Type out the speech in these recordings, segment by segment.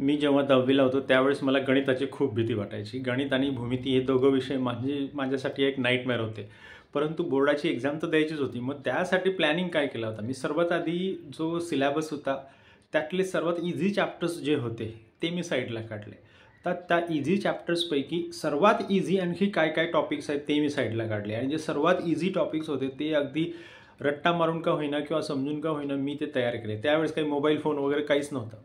मी जेव्हा 10वीला होतो त्यावेळेस मला गणिताची खूप भीती वाटायची. गणित आणि भूमिती हे दोघं विषय माझ्यासाठी एक नाईटमेअर होते. परंतु बोर्डाची एक्झाम तर द्यायचीच होती. मग त्यासाठी प्लॅनिंग काय केलं होतं मी, सर्वात आधी जो सिलॅबस होता त्यातले सर्वात इझी चॅप्टर्स जे होते ते मी साईडला काढले. तर त्या इझी चॅप्टर्सपैकी सर्वात इझी आणखी काय काय टॉपिक्स आहेत ते मी साईडला काढले. आणि जे सर्वात इझी टॉपिक्स होते ते अगदी रट्टा मारून का होईना किंवा समजून का होईना मी ते तयार केले. त्यावेळेस काही मोबाईल फोन वगैरे काहीच नव्हतं.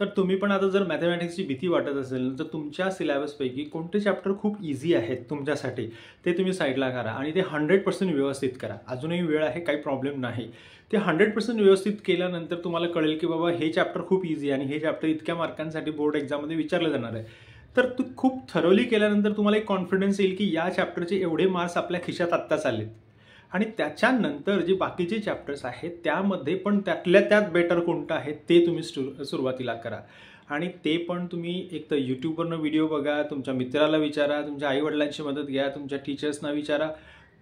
तर तुम्ही पण आता जर मॅथमॅटिक्सची भीती वाटत असेल तर तुमच्या सिलॅबसपैकी कोणते चॅप्टर खूप इझी आहेत तुमच्यासाठी ते तुम्ही साईडला करा आणि ते 100% व्यवस्थित करा. अजूनही वेळ आहे, काही प्रॉब्लेम नाही. ते 100% व्यवस्थित केल्यानंतर तुम्हाला कळेल की बाबा हे चॅप्टर खूप इझी आणि हे चॅप्टर इतक्या मार्कांसाठी बोर्ड एक्झाममध्ये विचारलं जाणार आहे. तर तू खूप थरोली केल्यानंतर तुम्हाला एक कॉन्फिडन्स येईल की या चॅप्टरचे एवढे मार्क्स आपल्या खिशात आत्ताच आलेत. आणि त्याच्यानंतर जे बाकीचे चॅप्टर्स आहेत त्यामध्ये पण त्यातल्या त्यात बेटर कोणतं आहे ते तुम्ही सुरुवातीला करा. आणि ते पण तुम्ही एक तर यूट्यूबवरनं व्हिडिओ बघा, तुमच्या मित्राला विचारा, तुमच्या आईवडिलांची मदत घ्या, तुमच्या टीचर्सना विचारा.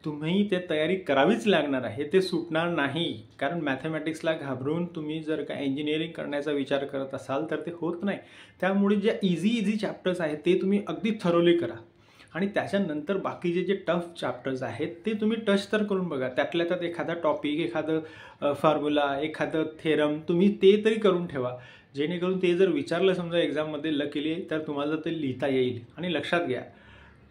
तुम्ही ते तयारी करावीच लागणार आहे, ते सुटणार नाही. कारण मॅथमॅटिक्सला घाबरून तुम्ही जर का इंजिनिअरिंग करण्याचा विचार करत असाल तर ते होत नाही. त्यामुळे जे इझी चॅप्टर्स आहेत ते तुम्ही अगदी थरोली करा. आणि त्याच्यानंतर बाकीचे जे टफ चॅप्टर्स आहेत ते तुम्ही टच तर करून बघा. त्यातल्या त्यात एखादा टॉपिक, एखादं फॉर्म्युला, एखादं थेरम तुम्ही ते तरी करून ठेवा. जेणेकरून ते जर विचारलं समजा एक्झाममध्ये लकीली तर तुम्हाला ते लिहिता येईल. आणि लक्षात घ्या,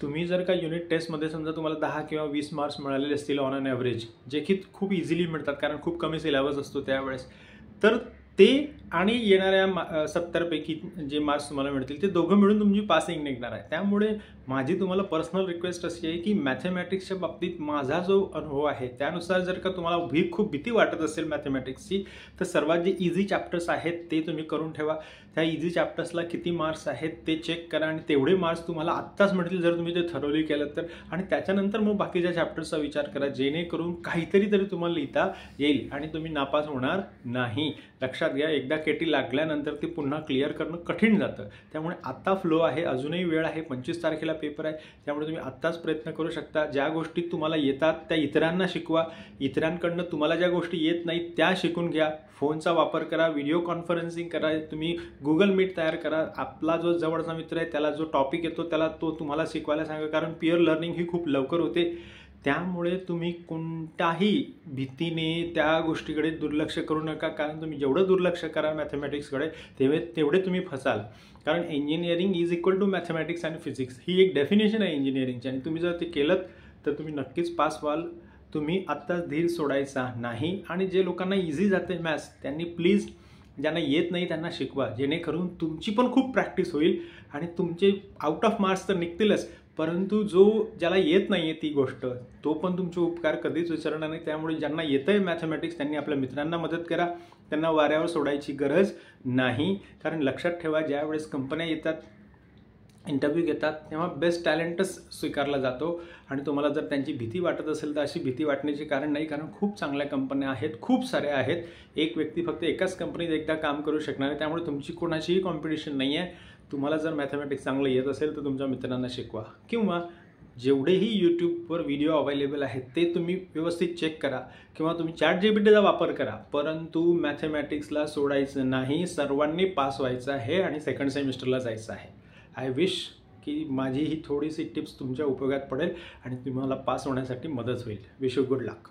तुम्ही जर का युनिट टेस्टमध्ये समजा तुम्हाला 10 किंवा 20 मार्क्स मिळालेले असतील ऑन ॲन ॲव्हरेज, जे की खूप इझिली मिळतात कारण खूप कमी सिलेबस असतो त्यावेळेस, तर ते आणि येणाऱ्या 70पैकी जे मार्क्स तुम्हाला मिळतील ते दोघं मिळून तुमची पासिंग निघणार आहे. त्यामुळे माझी तुम्हाला पर्सनल रिक्वेस्ट अशी आहे की मॅथमॅटिक्सच्या बाबतीत माझा जो अनुभव आहे त्यानुसार जर का तुम्हाला खूप भीती वाटत असेल मॅथमॅटिक्सची तर सर्वात जे इझी चॅप्टर्स आहेत ते तुम्ही करून ठेवा. त्या इझी चॅप्टर्सला किती मार्क्स आहेत ते चेक करा आणि तेवढे मार्क्स तुम्हाला आत्ताच मिळतील जर तुम्ही ते थरोली केलं तर. आणि त्याच्यानंतर मग बाकीच्या चॅप्टर्सचा विचार करा जेणेकरून काहीतरी तरी तुम्हाला लिहिता येईल आणि तुम्ही नापास होणार नाही. लक्षात घ्या, एकदा केटी लागल्यानंतर ते पुन्हा क्लिअर करणं कठीण जातं. त्यामुळे आत्ता फ्लो आहे, अजूनही वेळ आहे. 25 तारखेला पेपर आहे. त्यामुळे तुम्ही आत्ताच प्रयत्न करू शकता. ज्या गोष्टी तुम्हाला येतात त्या इतरांना शिकवा. इतरांकडनं तुम्हाला ज्या गोष्टी येत नाहीत त्या शिकून घ्या. फोनचा वापर करा, व्हिडिओ कॉन्फरन्सिंग करा, तुम्ही गुगल मीट तयार करा. आपला जो जवळचा मित्र आहे त्याला जो टॉपिक येतो त्याला तो तुम्हाला शिकवायला सांगा. कारण पिअर लर्निंग ही खूप लवकर होते. त्यामुळे तुम्ही कोणत्याही भीतीने त्या गोष्टीकडे दुर्लक्ष करू नका. कारण तुम्ही जेवढं दुर्लक्ष कराल मॅथमॅटिक्सकडे तेवढे तुम्ही फसाल. कारण engineering is equal to mathematics and physics ही एक डेफिनेशन आहे इंजिनिअरिंगची. आणि तुम्ही जर ते केलं तर तुम्ही नक्कीच पास व्हाल. तुम्ही आत्ताच धीर सोडायचा नाही. आणि जे लोकांना इझी जाते मॅथ्स त्यांनी प्लीज ज्यांना येत नाही त्यांना शिकवा. जेणेकरून तुमची पण खूप प्रॅक्टिस होईल आणि तुमचे आउट ऑफ मार्क्स तर निघतीलच, परंतु ज्याला येत नाही आहे ती गोष्ट तो पण तुमचे उपकार कधीच विसरणार नाही. त्यामुळे ज्यांना येतं आहे मॅथमॅटिक्स त्यांनी आपल्या मित्रांना मदत करा. त्यांना वाऱ्यावर सोडायची गरज नाही. कारण लक्षात ठेवा, ज्यावेळेस कंपन्या येतात, इंटरव्ह्यू घेतात तेव्हा बेस्ट टॅलेंटच स्वीकारला जातो. आणि तुम्हाला जर त्यांची भीती वाटत असेल तर अशी भीती वाटण्याचे कारण नाही. कारण खूप चांगल्या कंपन्या आहेत, खूप साऱ्या आहेत. एक व्यक्ती फक्त एकाच कंपनीत एकदा काम करू शकणार आहे. त्यामुळे तुमची कोणाचीही कॉम्पिटिशन नाही आहे. तुम्हाला जर मॅथमॅटिक्स चांगलं येत असेल तर तुमच्या मित्रांना शिकवा. किंवा जेवढेही यूट्यूबवर व्हिडिओ अवेलेबल आहेत ते तुम्ही व्यवस्थित चेक करा. किंवा तुम्ही ChatGPTचा वापर करा. परंतु मॅथमॅटिक्सला सोडायचं नाही. सर्वांनी पास व्हायचं आहे आणि सेकंड सेमिस्टरला जायचं आहे. आय विश की माझी ही थोडीशी टिप्स तुमच्या उपयोगात पडेल आणि तुम्हाला पास होण्यासाठी मदत होईल. Wish you good luck.